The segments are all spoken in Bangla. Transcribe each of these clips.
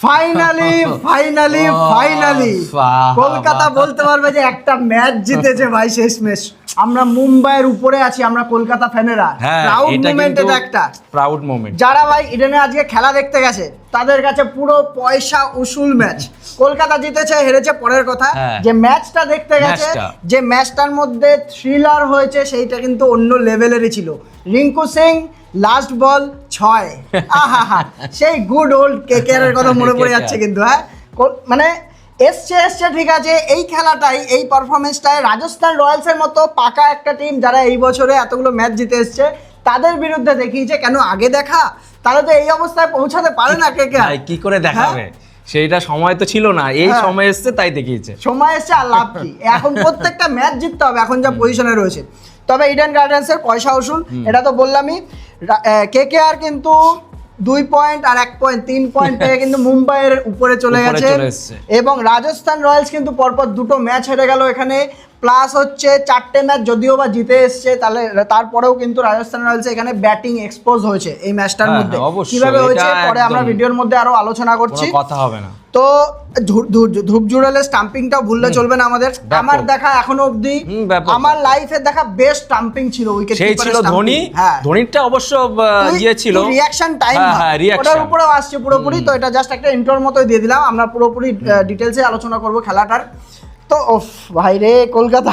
ফাইনালি ফাইনালি ফাইনালি কলকাতা বলতে পারবে যে একটা ম্যাচ জিতেছে ভাই। শেষ ম্যাচ আমরা মুম্বাইয়ের উপরে আছি, আমরা কলকাতা ফ্যানেরা। প্রাউড মোমেন্ট, এটা একটা প্রাউড মোমেন্ট। যারা ভাই ইডেনে আজকে খেলা দেখতে গেছে তাদের কাছে পুরো পয়সা উসুল ম্যাচ। কলকাতা জিতেছে হেরেছে পরের কথা, যে ম্যাচটা দেখতে গেছে, যে ম্যাচটার মধ্যে থ্রিলার হয়েছে সেইটা কিন্তু অন্য লেভেলেরই ছিল। রিঙ্কু সিং লাস্ট বল 6, আহা সেই গুড ওল্ড কেকেআর এর কথা মনে পড়ে যাচ্ছে কিন্তু। হ্যাঁ মানে এসছে ঠিক আছে, এই খেলাটাই এই পারফরমেন্সটাই রাজস্থান রয়্যালসের মতো পাকা একটা টিম যারা এই বছরে এতগুলো ম্যাচ জিতে এসছে তাদের বিরুদ্ধে দেখিয়েছে। কেন আগে দেখা, তাহলে তো এই অবস্থায় পৌঁছাতে পারে না কেকেআর। কি করে দেখাবে, সেইটা সময় তো ছিল না, এই সময় এসছে তাই দেখিয়েছে। সময় এসছে আর লাভ কি, এখন প্রত্যেকটা ম্যাচ জিততে হবে এখন যা পজিশনে রয়েছে। তবে ইডেন গার্ডেন্সের পয়সা উসুল, এটা তো বললামই। কেকেআর কিন্তু 2 পয়েন্ট আর 1 পয়েন্ট 3 পয়েন্ট পেয়ে কিন্তু মুম্বাইয়ের উপরে চলে গেছে, এবং রাজস্থান রয়্যালস কিন্তু পরপর 2টো ম্যাচ হেরে গেল এখানে। প্লাস হচ্ছে 4টে ম্যাচ যদিও বা জিতে এসছে, তাহলে তারপরেও কিন্তু রাজস্থান রয়্যালস এখানে ব্যাটিং এক্সপোজ হয়েছে এই ম্যাচটার মধ্যে। কিভাবে হয়েছে পরে আমরা ভিডিওর মধ্যে আরো আলোচনা করছি, কথা হবে না। তো ধূপ জুড়ালের স্টাম্পিংটাও ভুললে চলবে না আমাদের। আমার দেখা এখনো অবধি আমার লাইফে দেখা বেস্ট স্টাম্পিং ছিল উইকেট সেই ছিল ধোনি। ধোনিটা অবশ্য ইয়ে ছিল, রিঅ্যাকশন টাইম ওটার উপরেও আসছে পুরোপুরি। তো এটা জাস্ট একটা ইন্ট্রোর মতোই দিয়ে দিলাম, আমরা পুরোপুরি ডিটেলসে আলোচনা করব খেলাটার। তো ভাই রে, কলকাতা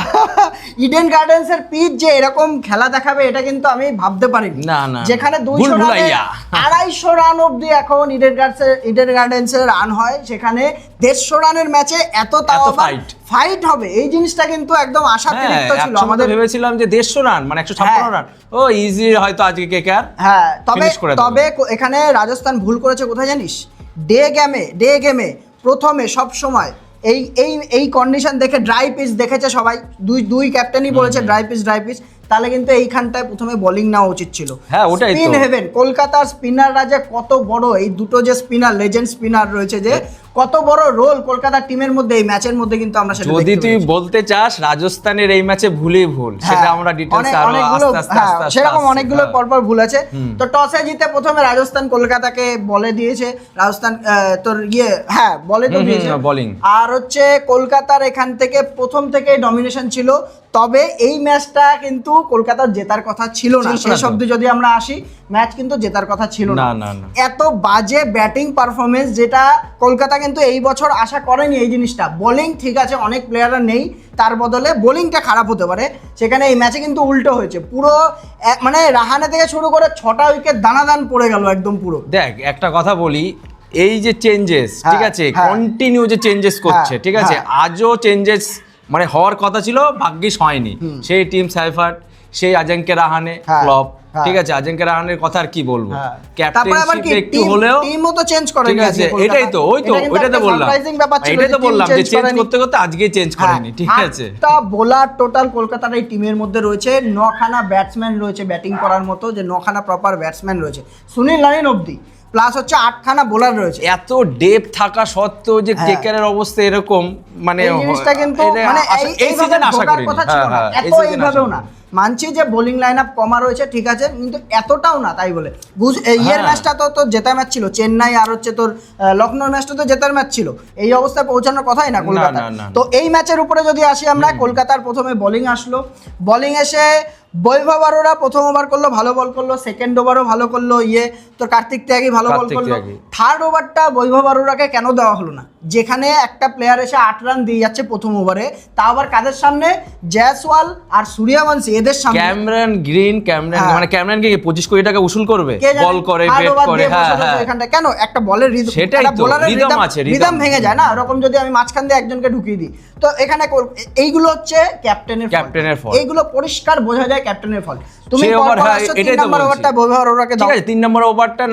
ইডেন গার্ডেন্সের পিচ যে এরকম খেলা দেখাবে এটা কিন্তু আমি ভাবতে পারিনি। যেখানে 200 রান অবধি এখন ইডেন গার্ডেন্সের রান হয়, সেখানে 150 রানের ম্যাচে এত ফাইট হবে, এই জিনিসটা কিন্তু একদম আশাতীত ছিল। আমাদের ভেবেছিলাম যে 150 রান মানে 156 রান ও ইজি হয়তো আজকে কেকেআর। হ্যাঁ, তবে এখানে রাজস্থান ভুল করেছে কোথায় জানিস? ডে গেমে প্রথমে সব সময় এই কন্ডিশন দেখে ড্রাই পিচ দেখেছে সবাই, দুই ক্যাপ্টেনই বলেছে ড্রাই পিচ, তাহলে কিন্তু এইখানটায় প্রথমে বোলিং নেওয়া উচিত ছিল। হ্যাঁ, ওটাই স্পিন হেভেন কলকাতার স্পিনাররা যে কত বড়, এই দুটো যে স্পিনার লেজেন্ড স্পিনার রয়েছে, যে কত বড় রোল কলকাতার টিমের মধ্যে এই ম্যাচের মধ্যে কিন্তু আমরা সেটা যদি তুই বলতে চাস রাজস্থানের এই ম্যাচে ভুল সেটা আমরা ডিটেইলসে আরো আস্তে সেরকম অনেকগুলো পরপর ভুল আছে। তো টসে জিতে প্রথমে রাজস্থান কলকাতাকে বলে দিয়েছে, রাজস্থান তোর বলে তো দিয়েছে বোলিং, আর হচ্ছে কলকাতার এখান থেকে প্রথম থেকেই ডমিনেশন ছিল। তবে এই ম্যাচটা কিন্তু কলকাতার জেতার কথা ছিল না, শেষ অবধি যদি আমরা আসি ম্যাচ কিন্তু জেতার কথা ছিল না। এত বাজে ব্যাটিং পারফরমেন্স যেটা কলকাতা কিন্তু এই বছর আশা করেনি এই জিনিসটা। বোলিং ঠিক আছে, অনেক প্লেয়াররা নেই, তার বদলে বোলিংটা খারাপ হতে পারে, সেখানে এই ম্যাচে কিন্তু উল্টো হয়েছে। পুরো মানে রাহানে থেকে শুরু করে 6টা উইকেট দানাদান পড়ে গেল একদম পুরো। দেখ একটা কথা বলি, এই যে চেঞ্জেস ঠিক আছে, কন্টিনিউ যে চেঞ্জেস করছে ঠিক আছে, আজও চেঞ্জেস মানে হওয়ার কথা ছিল, ভাগ্যিস হয়নি। সেই টিম সাইফার্ট, সেই অজিঙ্ক্য রাহানে ফ্লপ, ঠিক আছে। অজিঙ্ক্য রাহানের কথা আর কি বলবো, ক্যাপ্টেনশিপ একটু হলেও টিমও তো চেঞ্জ করে, ঠিক আছে। এটাই তো ওইটাই তো বললাম যে চেঞ্জ করতে করতে আজকে চেঞ্জ করেনি, ঠিক আছে। একটা বোলার টোটাল কলকাতার এই টিমের মধ্যে রয়েছে, 9খানা ব্যাটসম্যান রয়েছে ব্যাটিং করার মতো, যে 9খানা প্রপার ব্যাটসম্যান রয়েছে সুনীল নারিন অবধি, প্লাস হচ্ছে 8খানা বোলার রয়েছে। এত ডেপ থাকা সত্ত্বেও যে কেকেআরের অবস্থা এরকম, মানে এই জিনিসটা কিন্তু মানে এই সিজন আশা করি কথা ছিল না, এত এইভাবেও না। মানছি যে বোলিং লাইন আপ কমা রয়েছে ঠিক আছে, কিন্তু এতটাও না, তাই বলে ইয়ের ম্যাচটা তো জেতার ম্যাচ ছিল, চেন্নাই আর হচ্ছে তোর লখনৌর ম্যাচটা তো জেতার ম্যাচ ছিল, এই অবস্থায় পৌঁছানোর কথাই না কলকাতা। তো এই ম্যাচের উপরে যদি আসি আমরা, কলকাতার প্রথমে বোলিং আসলো, বোলিং এসে বৈভব আরোরা প্রথম ওভার করলো, ভালো বল করলো, সেকেন্ড ওভারও ভালো করলো, তোর কার্তিক ত্যাগী ভালো বল করলো। থার্ড ওভারটা বৈভব আরোরাকে কেন দেওয়া হলো না, যেখানে একটা প্লেয়ার এসে 8 রান দিয়ে যাচ্ছে প্রথম ওভারে, তা আবার কাদের সামনে? জয়সওয়াল আর সূর্যবংশী, এদের সামনে। ক্যামেরন গ্রিন মানে ক্যামেরন গ্রিন 25 কোটি টাকা উসুল করবে, বল করে বেট করে, এখানটা কেন একটা বলের রিদম ভেঙে যায় না, এরকম যদি আমি মাঝখান দিয়ে একজনকে ঢুকিয়ে দিই। তো এখানে এইগুলো হচ্ছে ক্যাপ্টেনের ফল, এইগুলো পরিষ্কার বোঝা যায় ক্যাপ্টেনের ফল। তুমি 3 নম্বর ওভারটা বৈভব আরোরাকে দাও, ঠিক আছে। 3 নম্বর ওভারটা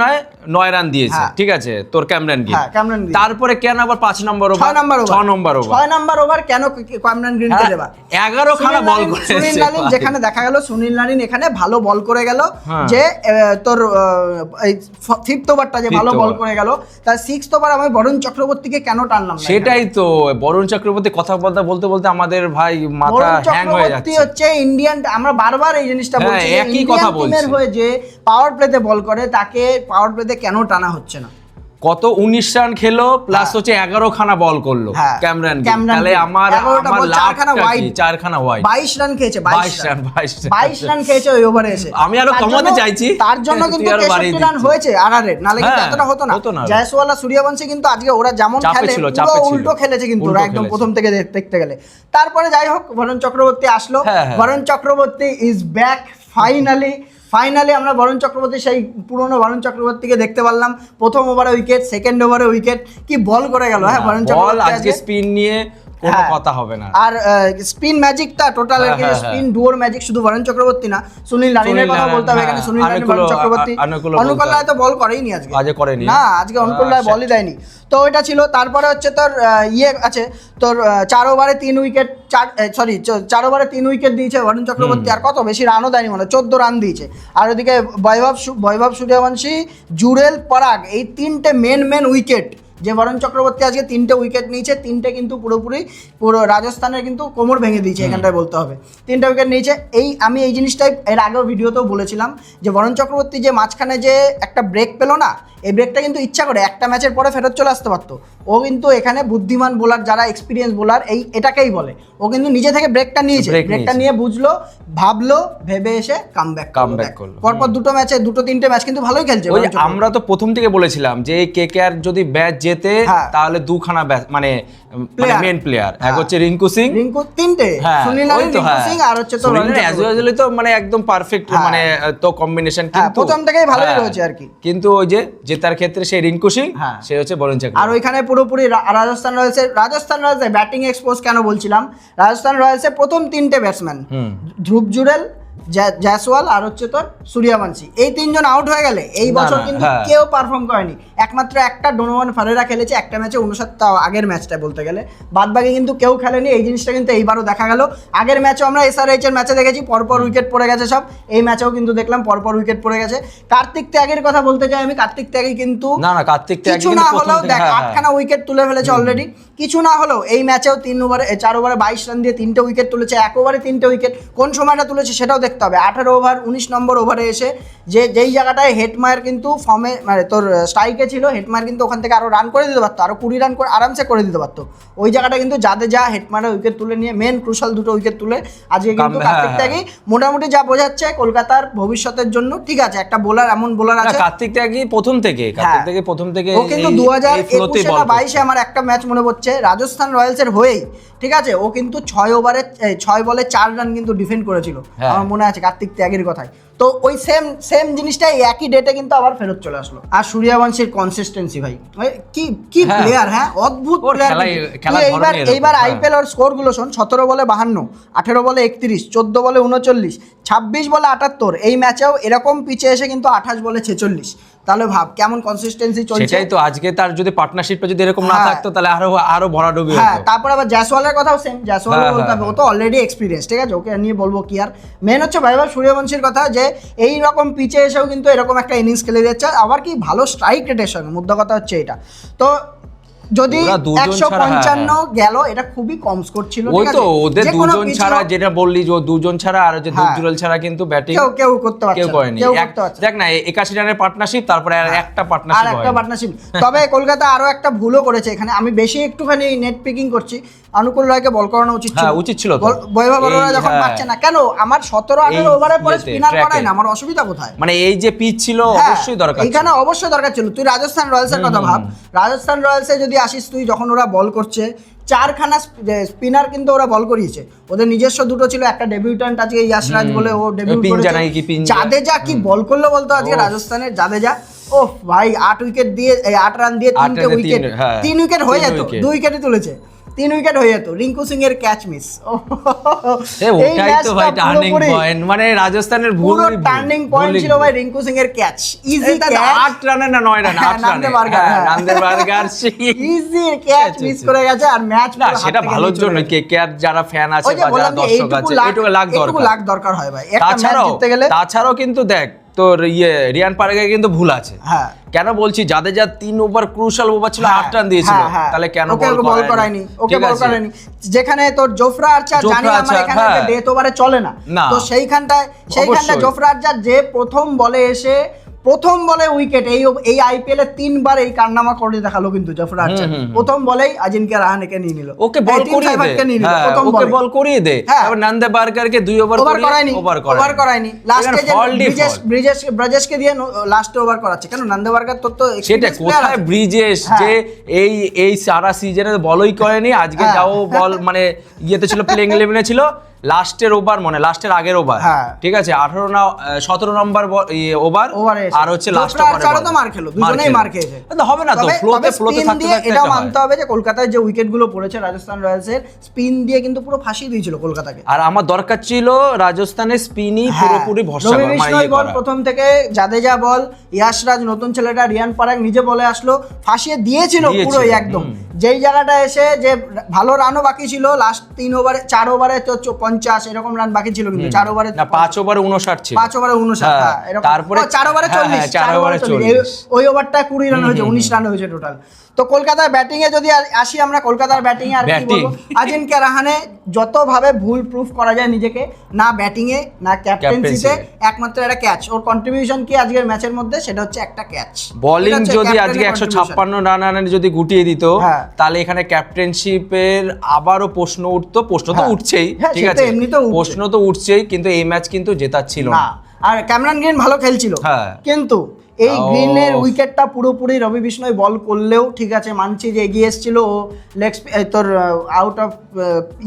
9 রান দিয়েছে, ঠিক আছে, তোর ক্যামেরন গ্রিন। তারপরে কেন আবার 5 নম্বর ওভার, 6 নম্বর ওভার কেন ক্যামেরন গ্রিনকে দেবা? 11 খানা বল করেছে সুনীল নারিন, যেখানে দেখা গেল সুনীল নারিন এখানে ভালো বল করে গেল, যে তোর এই 5th ওভারটা যে ভালো বল করে গেল, তার 6th ওভার আমি বরুণ চক্রবর্তীকে কেন টানলাম না? সেটাই তো, বরুণ চক্রবর্তী কথা বলতে আমাদের ভাই মাথা হ্যাং হয়ে যাচ্ছে। হচ্ছে ইন্ডিয়ান, আমরা বারবার এই জিনিসটা বলছি, একই কথা বলছি, হয়ে যে পাওয়ার প্লেতে বল করে তাকে পাওয়ার প্লেতে কেন টানা হচ্ছে না? কত 19 রান খেলো প্লাস হচ্ছে 11 খানা বল করলো ক্যামেরন গ্রিন, তাহলে আমার লাভখানা ওয়াইড 4 খানা ওয়াইড 22 রান খেয়েছে, 22 রান খেয়েছে ওই ওভারে এসে। আমি আরো কমাতে চাইছি, তার জন্য কিন্তু 63 রান হয়েছে আরআর, নালে কিন্তু এতটা হতো না। জয়সওয়াল আর সূর্যবংশী কিন্তু আজকে ওরা যেমন খেলে পুরো উল্টো খেলেছে কিন্তু ওরা একদম প্রথম থেকে দেখতে গেলে। তারপরে যাই হোক বরুণ চক্রবর্তী আসলো, Varun Chakravarthy is back finally আমরা বরুণ চক্রবর্তী সেই পুরনো বরুণ চক্রবর্তীকে দেখতে পারলাম। প্রথম ওভারে উইকেট, সেকেন্ড ওভারে উইকেট, কি বল করে গেল। হ্যাঁ বরুণ চক্রবর্তী আজকে স্পিন নিয়ে কোনো কথা হবে না। আর স্পিন ম্যাজিকটা টোটাল আর কি, স্পিন ডুয়োর ম্যাজিক শুধু বরুণ চক্রবর্তী না, সুনীল নারিনের কথা বলতে হবে এখানে। সুনীল নারিন, বরুণ চক্রবর্তী, অনুকূল রায় তো বল করেইনি আজকে, আজকে অনুকূল রায় বলই দেয়নি। তো এটা ছিল। তারপরে হচ্ছে তোর আছে তোর 4 ওভারে 3 উইকেট, 4 ওভারে 3 উইকেট দিয়েছে বরুণ চক্রবর্তী, আর কত বেশি রানও দেয়নি, মানে 14 রান দিয়েছে। আর ওদিকে বৈভব সূর্যবংশী, জুরেল, পরাগ, এই 3টে মেন উইকেট যে বরুণ চক্রবর্তী আজকে 3টে উইকেট নিয়েছে, 3টে কিন্তু পুরো রাজস্থানের কিন্তু কোমর ভেঙে দিয়েছে এখানটায় বলতে হবে। 3টে উইকেট নিয়েছে। আমি এই জিনিসটাই এর আগেও ভিডিওতেও বলেছিলাম যে বরুণ চক্রবর্তী যে মাঝখানে যে একটা ব্রেক পেলো না, এই ব্রেকটা কিন্তু ইচ্ছা করে একটা ম্যাচের পরে ফেরত চলে আসতে পারতো। ও কিন্তু এখানে বুদ্ধিমান বোলার, যারা এক্সপিরিয়েন্স বোলার, এটাকেই বলে, ও কিন্তু নিজে থেকে ব্রেকটা নিয়েছে, ব্রেকটা নিয়ে বুঝলো, ভাবলো, ভেবে এসে কামব্যাক করলো। পরপর দুটো ম্যাচে 2-3টে ম্যাচ কিন্তু ভালোই খেলছে। আমরা তো প্রথম থেকে বলেছিলাম যে কেকেআর যদি ব্যাচ জেতে তাহলে দুখানা মানে মেন প্লেয়ার, এক হচ্ছে রিঙ্কু 3টে, সুনীল নারিন, রিঙ্কু সিং, আর হচ্ছে তো অ্যাজুয়ালি তো মানে একদম পারফেক্ট মানে তো কম্বিনেশন, কিন্তু প্রথম থেকেই ভালোই রয়েছে আর কি। কিন্তু ওই যে জেতার ক্ষেত্রে সেই রিঙ্কু সিং, সে হচ্ছে বরুণ চক্রবর্তী। আর ওইখানে পুরোপুরি রাজস্থান রয়্যালসের ব্যাটিং এক্সপোজ কেন বলছিলাম, রাজস্থান রয়্যালসের প্রথম 3টে ব্যাটসম্যান ধ্রুব জুরেল, জয়সওয়াল আর হচ্ছে তোর সূর্যবংশী, এই 3জন আউট হয়ে গেলে এই বছর কিন্তু কেউ পারফর্ম করেনি। একমাত্র একটা ডোনোভান ফারেরা খেলেছে একটা ম্যাচে, 59 আগের ম্যাচটা বলতে গেলে, বাদ বাকি কিন্তু কেউ খেলেনি। এই জিনিসটা কিন্তু এইবারও দেখা গেল। আগের ম্যাচও আমরা SRH এর ম্যাচে দেখেছি পরপর উইকেট পড়ে গেছে সব, এই ম্যাচেও কিন্তু দেখলাম পরপর উইকেট পড়ে গেছে। কার্তিক ত্যাগের কথা বলতে চাই আমি, কার্তিক ত্যাগী কিন্তু কিছু না হলেও দেখ 8খানা উইকেট তুলে ফেলেছে অলরেডি, কিছু না হলেও এই ম্যাচেও 4 ওভারে 22 রান দিয়ে 3টে উইকেট তুলেছে, 1 ওভারে 3টে উইকেট। কোন সময়টা তুলেছে সেটাও দেখতে হবে। 18 ওভার 19 নম্বর ওভারে এসে যেই জায়গাটায় হেটমায়ার কিন্তু ফর্মে মানে তোর স্ট্রাইকে ছিল, হেটমায়ার কিন্তু ওখান থেকে আরো রান করে দিতে পারতো, আরো 20 রান করে আরামসে করে দিতে পারতো। ওই জায়গাটা কিন্তু জাদেজা হেটমায়ারের উইকেট তুলে নিয়ে মেন ক্রুশাল 2টো উইকেট তুলে আজকে কিন্তু কার্তিক ত্যাগী মোটামুটি যা বোঝাচ্ছে কলকাতার ভবিষ্যতের জন্য ঠিক আছে, একটা বোলার, এমন বোলার আছে। কার্তিক ত্যাগী প্রথম থেকে ও কিন্তু 2021 না 22 আমার একটা ম্যাচ মনে পড়ছে রাজস্থান রয়্যালসের হয়েই, ঠিক আছে, ও কিন্তু 6 বলে 4 রান কিন্তু ডিফেন্ড করেছিল, আমার মনে আছে কার্তিক ত্যাগের কথায়। তো ওই সেম জিনিসটাই একই ডেটে কিন্তু আবার ফেরত চলে আসলো। আর সূর্যবংশীর কনসিস্টেন্সি ভাই, কি প্লেয়ার, হ্যাঁ অদ্ভুত প্লেয়ার। এইবার IPL ওর স্কোর গুলো শোন, 17 বলে 52, 18 বলে 31, 14 বলে 39, 26 বলে 78। এই ম্যাচেও এরকম পিচে এসে কিন্তু 28 বলে 46। তাহলে ভাব কেমন কনসিস্টেন্সি চলছে। সেটাই তো, আজকে তার যদি পার্টনারশিপটা যদি এরকম না থাকতো তাহলে আরো ভরাডুবি হতো। হ্যাঁ, তারপর আবার জয়সওয়ালের কথাও সেম, জয়সওয়ালের বলতে হবে, ও তো অলরেডি এক্সপিরিয়েন্স, ঠিক আছে, ওকে নিয়ে বলবো কি আর। মেন হচ্ছে ভাই সূর্যবংশীর কথা, যে এই রকম পিচে এসেও কিন্তু এরকম একটা ইনিংস খেলে যাচ্ছে, আবার কি ভালো স্ট্রাইক রেটের সঙ্গে, মুদ্রা কথা হচ্ছে এটা। তো যদি 155 গেল, এটা খুবই কম স্কোর ছিল। ওই তো ওদের দুজন ছাড়া, যেটা বললি যে দুজন ছাড়া আর যে দুজুরেল ছাড়া কিন্তু ব্যাটিং কেউ করতে পারছে কেউ করেনি। দেখ না 81 রানের পার্টনারশিপ, তারপরে আর একটা পার্টনারশিপ। তবে কলকাতা আরো একটা ভুলও করেছে এখানে, আমি বেশি একটুখানি নেট পিকিং করছি। অনুকূল রায়কে বল করানো উচিত ছিল। বৈভব অরোরা যখন পাচ্ছে না, কেন আমার 17-18 ওভারের পরে স্পিনার করায় না, আমার অসুবিধা কোথায়? মানে এই যে পিচ ছিল অবশ্যই দরকার, এখানে অবশ্যই দরকার ছিল। তুই রাজস্থান রয়্যালসের কথা ভাব, রাজস্থান রয়্যালসে যদি আসিস তুই, যখন ওরা বল করছে 4খানা স্পিনার কিন্তু ওরা বল করিয়েছে, ওদের নিজস্ব 2টো ছিল, একটা ডেবিউট্যান্ট আজকে ইয়াশরাজ বলে ও ডেবিউট করেছে, জাদেজা কি বল করলো বলতো আজকে রাজস্থানের জাদেজা। ও ভাই 8 উইকেট দিয়ে 8 রান দিয়ে 3টে উইকেট, 3 উইকেট হয়ে যেত, 2 উইকেটই তুলেছে, 3 উইকেট হয়ে যেত। রিঙ্কু সিং এর ক্যাচ মিস, ওটাই তো ভাই টার্নিং পয়েন্ট, মানে রাজস্থানের পুরো টার্নিং পয়েন্ট ছিল ভাই রিঙ্কু সিং এর ক্যাচ। ইজি ক্যাচ, 8 রানে না 9 রানে, 8 রানে নান্দের বার্গার ইজি ক্যাচ মিস করে গেছে। আর ম্যাচ না সেটা ভালোর জন্য, কেকেআর যারা ফ্যান আছে বা যারা দর্শক আছে, এটুকু লাখ দরকার হয় ভাই একটা ম্যাচ জিততে গেলে। তাছাড়াও কিন্তু দেখ তোর রিয়ান পারাগের কিন্তু ভুল আছে। হ্যাঁ, কেন বলছি, যা 3 ওভার ক্রুশাল ওভার ছিল, 8 রান দিয়েছিল, তাহলে কেন বল করায়নি? ওকে বল করায়নি, যেখানে তোর জোফরা আর্চার, জানি আমরা এখানে ডেথ ওভারে চলে না, তো সেইখানটায় জোফরা আর্চার যে প্রথম বলে এসে প্রথম বলে উইকেট, এই আইপিএল এ 3 বার এই কারনামা করে দেখালো কিন্তু জাফর আর্চার। প্রথম বলেই আজিঙ্কে রাহানেকে নিয়ে নিল, ওকে বল করিয়ে দে, ওকে বল করিয়ে দে, তারপর নন্দে বার্গারকে 2 ওভার করায়নি, লাস্টে যে ব্রিজেশকে দিয়ে লাস্টে ওভার করাচ্ছে। কেন নন্দে বার্গার তো সেটা কোথায় ব্রিজেশ যে এই সারা সিজনে বলই করেনি, আজকে যাও বল মানে ইয়েতে ছিল, প্লেইং 11-এ ছিল, লাস্টের ওভার মানে লাস্টের আগের ওভার, ঠিক আছে 17 নম্বর ওভার, আর হচ্ছে লাস্ট ওভারে তো মার খেলো, দুজনেই মার খেয়েছে। হবে না তো, ফ্লোতে থাকতে এটা মানতে হবে যে কলকাতায় যে উইকেট গুলো পড়েছে রাজস্থান রয়্যালসের, স্পিন দিয়ে কিন্তু পুরো ফাঁসিয়ে দিয়েছিল কলকাতাকে। আর আমার দরকার ছিল রাজস্থানের স্পিনই পুরোপুরি ভরসা করা, মানে বল প্রথম থেকে জাদেজা বল, ইয়াশরাজ নতুন ছেলেটা, রিয়ান পরাগ নিজে বলে আসলো, ফাঁসিয়ে দিয়েছিল পুরো একদম। যেই জায়গাটা এসে যে ভালো রানও বাকি ছিল, লাস্ট 4 ওভারে তো 50 এরকম রান বাকি ছিল, কিন্তু 4 ওভারে না 5 ওভারে 59 ছিল, 5 ওভারে 59, হ্যাঁ এরকম, তারপরে 4 ওভারে 40, ওই ওভারটা 20 রান হয়েছে, 19 রান হয়েছে টোটাল। তো কলকাতার ব্যাটিং এ যদি আসি আমরা, কলকাতার ব্যাটিং এ আর কি বলবো, আজিঙ্কে রাহানে যতভাবে ভুল প্রুফ করা যায় নিজেকে, না ব্যাটিং এ না ক্যাপ্টেন্সিতে, একমাত্র একটা ক্যাচ, ওর কন্ট্রিবিউশন কি আজকের ম্যাচের মধ্যে, সেটা হচ্ছে একটা ক্যাচ। বোলিং যদি আজকে 156 রান যদি গুটিয়ে দিত, তাহলে এখানে ক্যাপ্টেনশিপের আবারও প্রশ্ন উঠতো, প্রশ্ন তো উঠছেই, ঠিক আছে প্রশ্ন তো উঠছেই, কিন্তু এই ম্যাচ কিন্তু জেতার ছিল না। আর ক্যামেরন গ্রিন ভালো খেলছিল, কিন্তু এই গ্রিনের উইকেটটা পুরোপুরি রবি বিষ্ণয় বল করলেও, ঠিক আছে মানছি যে এগিয়ে এসেছিল, ও লেগ তোর আউট অফ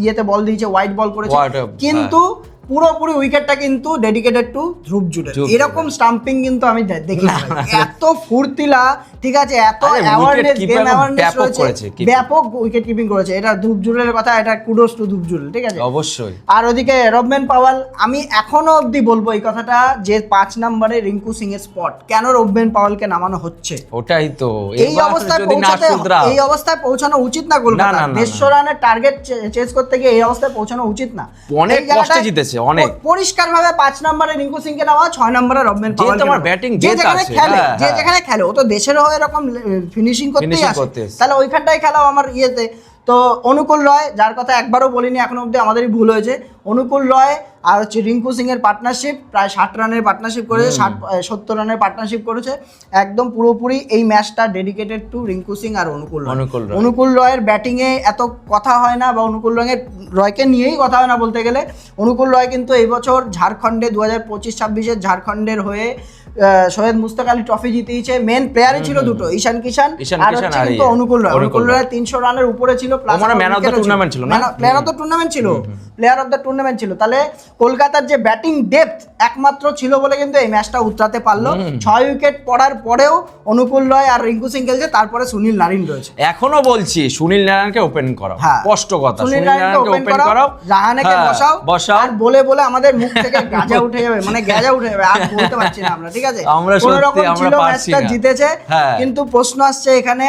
ইয়েতে বল দিয়েছে, ওয়াইড বল করেছে, কিন্তু পুরোপুরি উইকেটটা কিন্তু ডেডিকেটেড টু ধ্রুব জুরেল। এরকম স্টাম্পিং কিন্তু আমি দেখি না, এত ফুর্তিলা, ঠিক আছে এত অ্যাওয়ারনেস, গেম অ্যাওয়ারনেস রয়েছে, ব্যাপক উইকেট কিপিং করেছে, এটা ধ্রুব জুরেলের কথা, এটা কুডোস টু ধ্রুব জুরেল, ঠিক আছে অবশ্যই। আর ওদিকে রবম্যান পাওয়াল, আমি এখনো অবধি বলবো এই কথাটা যে 5 নম্বরে রিঙ্কু সিং এর স্পট, কেন রবম্যান পাওয়ালকে নামানো হচ্ছে, ওটাই তো এই অবস্থায় পৌঁছানো উচিত না কলকাতা, 150 রানের টার্গেট চেজ করতে গিয়ে এই অবস্থায় পৌঁছানো উচিত না। অনেক কষ্টে জিতেছে, অনেক পরিষ্কারভাবে 5 নম্বরে রিঙ্কু সিং কে নেওয়া, 6 নম্বরে রবম্যান পাওয়াল, যে তোমার ব্যাটিং জেত আছে, যে যেখানে খেলে, ও তো দেশের হয়ে এরকম ফিনিশিং করতেই আসে, তাহলে ওইখানটাই খেলাও আমার ইয়েতে। তো অনুকূল রয়, যার কথা একবারও বলিনি এখনো অবধি, আমাদেরই ভুল হয়েছে, অনুকূল রয় আর হচ্ছে রিঙ্কু সিং এর পার্টনারশিপ, প্রায় 60 রানের পার্টনারশিপ করেছে, 70 রানের পার্টনারশিপ করেছে, একদম পুরোপুরি এই ম্যাচটা ডেডিকেটেড টু রিঙ্কু সিং আর অনুকূল রয়ের ব্যাটিং এ এত কথা হয় না, বা অনুকূল রয়কে নিয়েই কথা হয় না বলতে গেলে। অনুকূল রয় কিন্তু এই বছর ঝাড়খণ্ডে 2025-26 জঝাড়খণ্ডের হয়ে সৈয়দ মুস্তাক আলী ট্রফি জিতিয়েছে, মেন প্লেয়ারই ছিল দুটো, ঈশান কিষান আর হচ্ছে কিন্তু অনুকূল রয় 300 রানের উপরে ছিল, plus man of the tournament ছিল, প্লেয়ার অফ দ্য টুর্নামেন্ট ছিল। তাহলে কলকাতার যে ব্যাটিং ডেপথ একমাত্র ছিল বলে কিন্তু এই ম্যাচটা উতরাতে পারলো। 6 উইকেট পড়ার পরেও অনুকূল রয় আর রিঙ্কু সিং খেলছে, তারপরে সুনীল নারিন রয়েছে। এখনো বলছি সুনীল নারায়ণকে ওপেন করো, স্পষ্ট কথা, সুনীল নারায়ণকে ওপেন করাও, রাহানেকে বসাও, আর বলে আমাদের মুখ থেকে গাজা উঠে যাবে, মানে গাজা উঠে যাবে, আর বলতে পারছি না আমরা, ঠিক আছে কোন রকম ছিল ম্যাচটা জিতেছে, কিন্তু প্রশ্ন আসছে এখানে,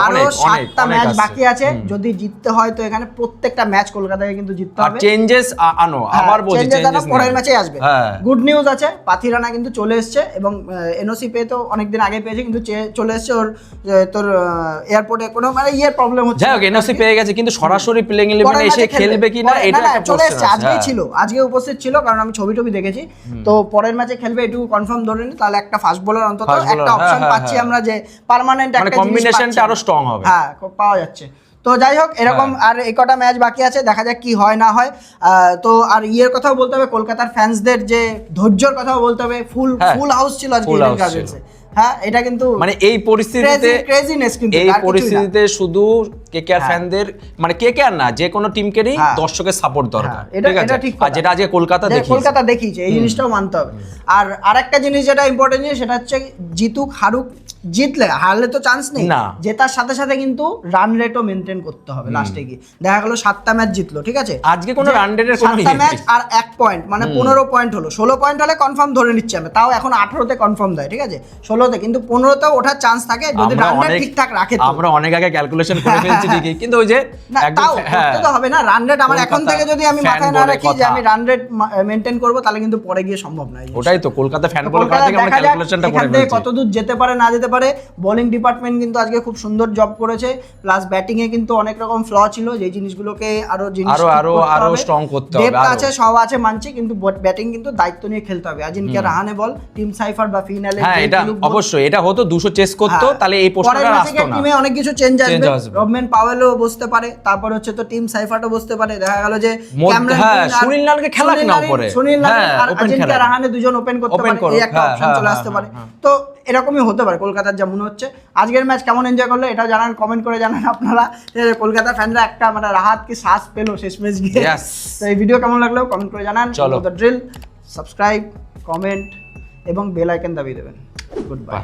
আরো 7টা ম্যাচ বাকি আছে, যদি জিততে হয় তো এখানে প্রত্যেকটা ম্যাচ কলকাতাকে কিন্তু জিততে হবে, চেঞ্জেস আনো, আবার বলছি চেঞ্জেস পরের ম্যাচে আসবে। গুড নিউজ আছে, পাথিরানা কিন্তু চলে এসেছে, এবং এনওসি পেয়ে তো অনেকদিন আগে পেয়েছে, কিন্তু চলে এসেছে, ওর তোর এয়ারপোর্টে কোনো মানে প্রবলেম হচ্ছে, যাই হোক এনওসি পেয়ে গেছে, কিন্তু সরাসরি প্লেইং 11 এসে খেলবে কিনা এটা চলে এসেছে, আজকেই ছিল, আজকে উপস্থিত ছিল, কারণ আমি ছবি দেখেছি, তো পরের ম্যাচে খেলবে এটুকু কনফার্ম ধরে নি, তাহলে একটা ফাস্ট বোলার অন্তত একটা অপশন পাচ্ছি আমরা, যে পার্মানেন্ট একটা কম্বিনেশনটা আরো স্ট্রং হবে, হ্যাঁ পাওয়া যাচ্ছে। তো যাই হোক এরকম আর এই কটা ম্যাচ বাকি আছে, দেখা যাক কি হয় না হয়। তো আর ইয়ের কথাও বলতে হবে, কলকাতার ফ্যান্সদের যে ধৈর্যের কথাও বলতে হবে, ফুল হাউস ছিল আজকে ইডেন গার্ডেন্সে, হ্যাঁ এটা কিন্তু মানে এই পরিস্থিতিতে ক্রেজিনেস, কিন্তু এই পরিস্থিতিতে শুধু কেকেআর ফ্যানদের মানে কেকেআর না যে কোনো টিমকেরই দর্শকের সাপোর্ট দরকার, ঠিক আছে, আর যেটা আজকে কলকাতা দেখিয়েছে এই জিনিসটাও মানতে হবে। আর আরেকটা জিনিস যেটা ইম্পর্টেন্ট জিনিস, সেটা হচ্ছে জিতুক হারুক, জিতলে হারলে তো চান্স নেই, জেতার সাথে সাথে কিন্তু রান রেটও মেনটেন করতে হবে। লাস্টে গিয়ে দেখা গেল 7টা ম্যাচ জিতলো, ঠিক আছে, আজকে কোনো রান রেটের কোনো 7টা ম্যাচ আর 1 পয়েন্ট, মানে 15 পয়েন্ট হলো, 16 পয়েন্ট হলে কনফার্ম ধরে নিচ্ছে আমি, তাও এখন 18তে কনফার্ম দেয়, ঠিক আছে 16তে, কিন্তু 15তেও ওঠার চান্স থাকে যদি রান রেট ঠিকঠাক রাখে। আমরা অনেক আগে ক্যালকুলেশন করে ফেলছি করছে ঠিকই, কিন্তু ওই যে একদম তো হবে না। রান রেট আমার এখন থেকে যদি আমি মাথায় না রাখি যে আমি রান রেট মেইনটেইন করব, তাহলে কিন্তু পরে গিয়ে সম্ভব নয়। ওটাই তো কলকাতা ফ্যান বলে কথা থেকে আমরা ক্যালকুলেশনটা করে ফেলছি, কত দূর যেতে পারে না যেতে পারে। বোলিং ডিপার্টমেন্ট কিন্তু আজকে খুব সুন্দর জব করেছে, প্লাস ব্যাটিং এ কিন্তু অনেক রকম ফ্ল ছিল, যে জিনিসগুলোকে আরো স্ট্রং করতে হবে। ডেপথ আছে, সব আছে মানছি, কিন্তু ব্যাটিং কিন্তু দায়িত্ব নিয়ে খেলতে হবে। আজিনকে রাহানে বল, টিম সাইফার বা ফিনালে, হ্যাঁ এটা অবশ্যই, এটা হতো 200 চেস করতো, তাহলে এই প্রশ্নটা আসতো না। টিমে অনেক কিছু চেঞ্জ আসবে, রবম্যান পাওয়েলও বসতে পারে, তারপর হচ্ছে তো টিম সাইফারও বসতে পারে। দেখা গেল যে সুনীল নালকে খেলাক না পরে, সুনীল নাল আর আজিনকে রাহানে দুজন ওপেন করতে পারে, এই একটা অপশন চলে আসতে পারে। তো এরকমই হতে পারে কলকাতার যা মনে হচ্ছে। আজকের ম্যাচ কেমন এনজয় করলো এটাও জানান, কমেন্ট করে জানান আপনারা। কলকাতা ফ্যানরা একটা মানে রাহাত কি শ্বাস পেলো শেষ ম্যাচ গিয়ে। তো এই ভিডিও কেমন লাগলো কমেন্ট করে জানান। চলো দ্য ড্রিল, সাবস্ক্রাইব, কমেন্ট এবং বেল আইকন দাবিয়ে দেবেন। Good bye.